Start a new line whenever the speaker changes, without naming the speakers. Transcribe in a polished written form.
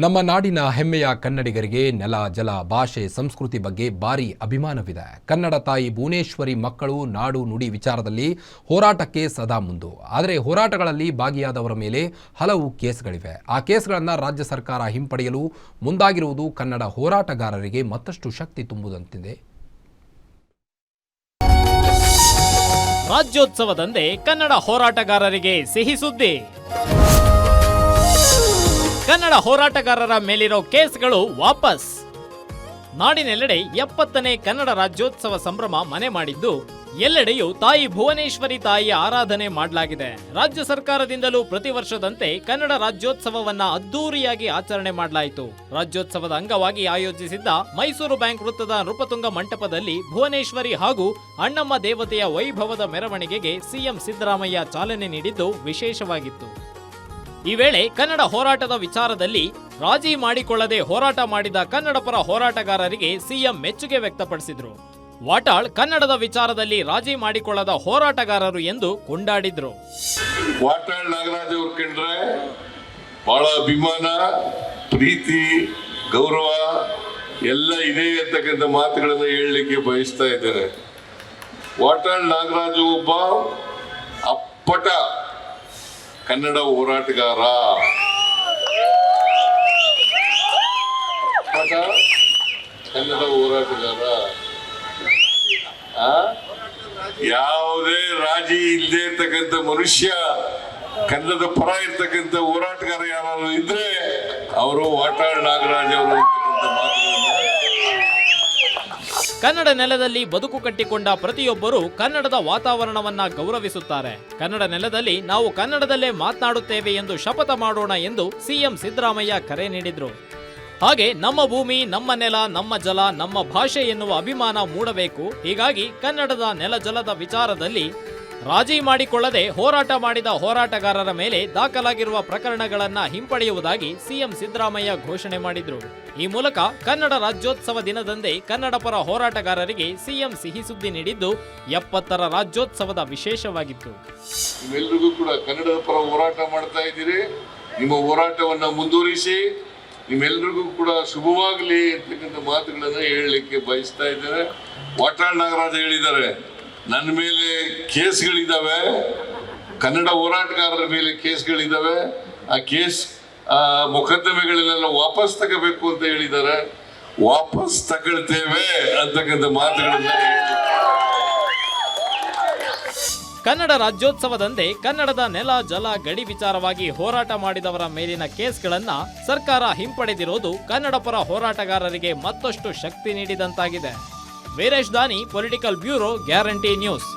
ನಮ್ಮ ನಾಡಿನ ಹೆಮ್ಮೆಯ ಕನ್ನಡಿಗರಿಗೆ ನೆಲ, ಜಲ, ಭಾಷೆ, ಸಂಸ್ಕೃತಿ ಬಗ್ಗೆ ಭಾರಿ ಅಭಿಮಾನವಿದೆ. ಕನ್ನಡ ತಾಯಿ ಭುವನೇಶ್ವರಿ ಮಕ್ಕಳು ನಾಡು ನುಡಿ ವಿಚಾರದಲ್ಲಿ ಹೋರಾಟಕ್ಕೆ ಸದಾ ಮುಂದು. ಆದರೆ ಹೋರಾಟಗಳಲ್ಲಿ ಭಾಗಿಯಾದವರ ಮೇಲೆ ಹಲವು ಕೇಸ್ಗಳಿವೆ. ಆ ಕೇಸ್ಗಳನ್ನು ರಾಜ್ಯ ಸರ್ಕಾರ ಹಿಂಪಡೆಯಲು ಮುಂದಾಗಿರುವುದು ಕನ್ನಡ ಹೋರಾಟಗಾರರಿಗೆ ಮತ್ತಷ್ಟು ಶಕ್ತಿ ತುಂಬುವಂತಿದೆ.
ರಾಜ್ಯೋತ್ಸವದಂದೇ ಕನ್ನಡ ಹೋರಾಟಗಾರರಿಗೆ ಸಿಹಿ ಸುದ್ದಿ. ಕನ್ನಡ ಹೋರಾಟಗಾರರ ಮೇಲಿರೋ ಕೇಸ್ಗಳು ವಾಪಸ್. ನಾಡಿನೆಲ್ಲೆಡೆ 70ನೇ ಕನ್ನಡ ರಾಜ್ಯೋತ್ಸವ ಸಂಭ್ರಮ ಮನೆ ಮಾಡಿದ್ದು, ಎಲ್ಲೆಡೆಯೂ ತಾಯಿ ಭುವನೇಶ್ವರಿ ತಾಯಿಯ ಆರಾಧನೆ ಮಾಡಲಾಗಿದೆ. ರಾಜ್ಯ ಸರ್ಕಾರದಿಂದಲೂ ಪ್ರತಿ ವರ್ಷದಂತೆ ಕನ್ನಡ ರಾಜ್ಯೋತ್ಸವವನ್ನ ಅದ್ದೂರಿಯಾಗಿ ಆಚರಣೆ ಮಾಡಲಾಯಿತು. ರಾಜ್ಯೋತ್ಸವದ ಅಂಗವಾಗಿ ಆಯೋಜಿಸಿದ್ದ ಮೈಸೂರು ಬ್ಯಾಂಕ್ ವೃತ್ತದ ನೃಪತುಂಗ ಮಂಟಪದಲ್ಲಿ ಭುವನೇಶ್ವರಿ ಹಾಗೂ ಅಣ್ಣಮ್ಮ ದೇವತೆಯ ವೈಭವದ ಮೆರವಣಿಗೆಗೆ ಸಿಎಂ ಸಿದ್ದರಾಮಯ್ಯ ಚಾಲನೆ ನೀಡಿದ್ದು ವಿಶೇಷವಾಗಿತ್ತು. ಈ ವೇಳೆ ಕನ್ನಡ ಹೋರಾಟದ ವಿಚಾರದಲ್ಲಿ ರಾಜಿ ಮಾಡಿಕೊಳ್ಳದೆ ಹೋರಾಟ ಮಾಡಿದ ಕನ್ನಡ ಪರ ಹೋರಾಟಗಾರರಿಗೆ ಸಿಎಂ ಮೆಚ್ಚುಗೆ ವ್ಯಕ್ತಪಡಿಸಿದ್ರು. ವಾಟಾಳ್ ಕನ್ನಡದ ವಿಚಾರದಲ್ಲಿ ರಾಜಿ ಮಾಡಿಕೊಳ್ಳದ ಹೋರಾಟಗಾರರು ಎಂದು ಕೊಂಡಾಡಿದ್ರು.
ವಾಟಾಳ್ ನಾಗರಾಜ್ ಅವ್ರ ಕಂಡ್ರೆ ಬಹಳ ಅಭಿಮಾನ, ಪ್ರೀತಿ, ಗೌರವ ಎಲ್ಲ ಇದೆ ಅಂತಕ್ಕಂಥ ಮಾತುಗಳನ್ನು ಹೇಳಲಿಕ್ಕೆ ಬಯಸ್ತಾ ಇದ್ದೇನೆ. ವಾಟಾಳ್ ನಾಗರಾಜು ಒಬ್ಬ ಅಪ್ಪಟ ಕನ್ನಡ ಹೋರಾಟಗಾರ. ಕನ್ನಡ ಹೋರಾಟಗಾರ ಯಾವುದೇ ರಾಜಿ ಇಲ್ಲದೆ ಇರ್ತಕ್ಕಂಥ ಮನುಷ್ಯ, ಕನ್ನಡದ ಪರ ಇರ್ತಕ್ಕಂಥ ಹೋರಾಟಗಾರ ಯಾರು ಇದ್ರೆ ಅವರು ವಾಟಾಳ್ ನಾಗರಾಜ್ ಅವರು.
ಕನ್ನಡ ನೆಲದಲ್ಲಿ ಬದುಕು ಕಟ್ಟಿಕೊಂಡ ಪ್ರತಿಯೊಬ್ಬರೂ ಕನ್ನಡದ ವಾತಾವರಣವನ್ನ ಗೌರವಿಸುತ್ತಾರೆ. ಕನ್ನಡ ನೆಲದಲ್ಲಿ ನಾವು ಕನ್ನಡದಲ್ಲೇ ಮಾತನಾಡುತ್ತೇವೆ ಎಂದು ಶಪಥ ಮಾಡೋಣ ಎಂದು ಸಿಎಂ ಸಿದ್ದರಾಮಯ್ಯ ಕರೆ ನೀಡಿದ್ರು. ಹಾಗೆ ನಮ್ಮ ಭೂಮಿ, ನಮ್ಮ ನೆಲ, ನಮ್ಮ ಜಲ, ನಮ್ಮ ಭಾಷೆ ಎನ್ನುವ ಅಭಿಮಾನ ಮೂಡಬೇಕು. ಹೀಗಾಗಿ ಕನ್ನಡದ ನೆಲ ಜಲದ ವಿಚಾರದಲ್ಲಿ ರಾಜಿ ಮಾಡಿಕೊಳ್ಳದೆ ಹೋರಾಟ ಮಾಡಿದ ಹೋರಾಟಗಾರರ ಮೇಲೆ ದಾಖಲಾಗಿರುವ ಪ್ರಕರಣಗಳನ್ನ ಹಿಂಪಡೆಯುವುದಾಗಿ ಸಿಎಂ ಸಿದ್ದರಾಮಯ್ಯ ಘೋಷಣೆ ಮಾಡಿದ್ರು. ಈ ಮೂಲಕ ಕನ್ನಡ ರಾಜ್ಯೋತ್ಸವ ದಿನದಂದೇ ಕನ್ನಡ ಪರ ಹೋರಾಟಗಾರರಿಗೆ ಸಿಎಂ ಸಿಹಿ ಸುದ್ದಿ ನೀಡಿದ್ದು 70ರ ರಾಜ್ಯೋತ್ಸವದ ವಿಶೇಷವಾಗಿತ್ತು.
ನಿಮ್ಮೆಲ್ಲರಿಗೂ ಕೂಡ ಕನ್ನಡದ ಪರ ಹೋರಾಟ ಮಾಡ್ತಾ ಇದ್ದೀರಿ. ನಿಮ್ಮ ಹೋರಾಟವನ್ನ ಮುಂದುವರಿಸಿ, ನಿಮ್ಮೆಲ್ಲರಿಗೂ ಕೂಡ ಶುಭವಾಗಲಿ ಅಂತಕ್ಕಂಥ ಮಾತುಗಳನ್ನು ಹೇಳಲಿಕ್ಕೆ ಬಯಸ್ತಾ ಇದ್ದೇನೆ. ವಾಟಾಳ್ ನಾಗರಾಜ್ ಹೇಳಿದ್ದಾರೆ, ನನ್ನ ಮೇಲೆ ಕೇಸ್ಗಳಿದ್ದಾವೆ, ಕನ್ನಡ ಹೋರಾಟಗಾರರ ಮೇಲೆ ಕೇಸ್ಗಳಿದ್ದಾವೆ, ಆ ಕೇಸ್ ಮೊಕದ್ದಮೆಗಳನ್ನೆಲ್ಲ ವಾಪಸ್ ತಗೋಬೇಕು ಅಂತ ಹೇಳಿದ್ದಾರೆ. ವಾಪಸ್ ತಗೊಳ್ತೇವೆ ಅಂತಕ್ಕಂಥ ಮಾತುಗಳನ್ನ
ಕನ್ನಡ ರಾಜ್ಯೋತ್ಸವದಂದೇ ಕನ್ನಡದ ನೆಲ, ಜಲ, ಗಡಿ ವಿಚಾರವಾಗಿ ಹೋರಾಟ ಮಾಡಿದವರ ಮೇಲಿನ ಕೇಸ್ಗಳನ್ನ ಸರ್ಕಾರ ಹಿಂಪಡೆದಿರೋದು ಕನ್ನಡ ಪರ ಹೋರಾಟಗಾರರಿಗೆ ಮತ್ತಷ್ಟು ಶಕ್ತಿ ನೀಡಿದಂತಾಗಿದೆ. ವೀರೇಶ್ ದಾನಿ, ಪೊಲಿಟಿಕಲ್ ಬ್ಯೂರೋ, ಗ್ಯಾರಂಟಿ ನ್ಯೂಸ್.